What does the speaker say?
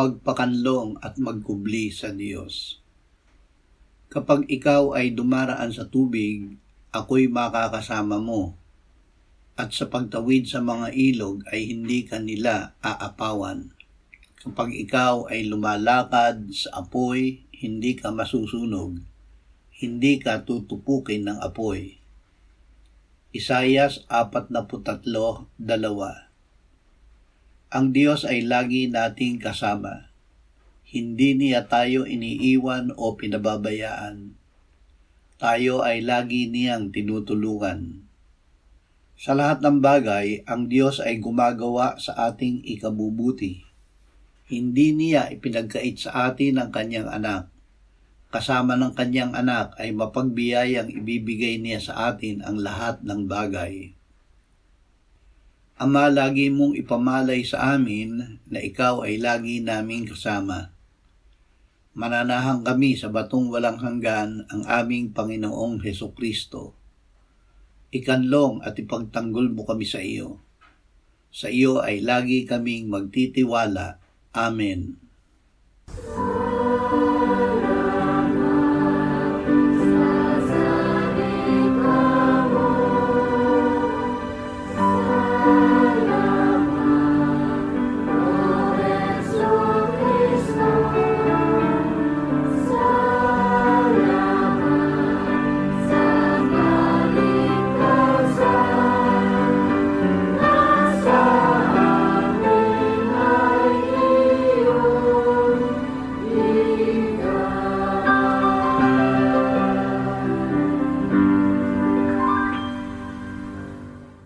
magpakanlong at magkubli sa Diyos. Kapag ikaw ay dumaraan sa tubig, ako'y makakasama mo, at sa pagtawid sa mga ilog ay hindi ka nila aapawan. Kapag ikaw ay lumalakad sa apoy, hindi ka masusunog, hindi ka tutupukin ng apoy. Isayas 43:2. Ang Diyos ay lagi nating kasama. Hindi niya tayo iniiwan o pinababayaan. Tayo ay lagi niyang tinutulungan. Sa lahat ng bagay, ang Diyos ay gumagawa sa ating ikabubuti. Hindi niya ipinagkait sa atin ang kanyang anak. Kasama ng kanyang anak ay mapagbiyayang ibibigay niya sa atin ang lahat ng bagay. Ama, lagi mong ipamalay sa amin na ikaw ay lagi naming kasama. Mananahang kami sa batong walang hanggan, ang aming Panginoong Hesukristo. Ikanlong at ipagtanggol mo kami sa iyo. Sa iyo ay lagi kaming magtitiwala. Amen.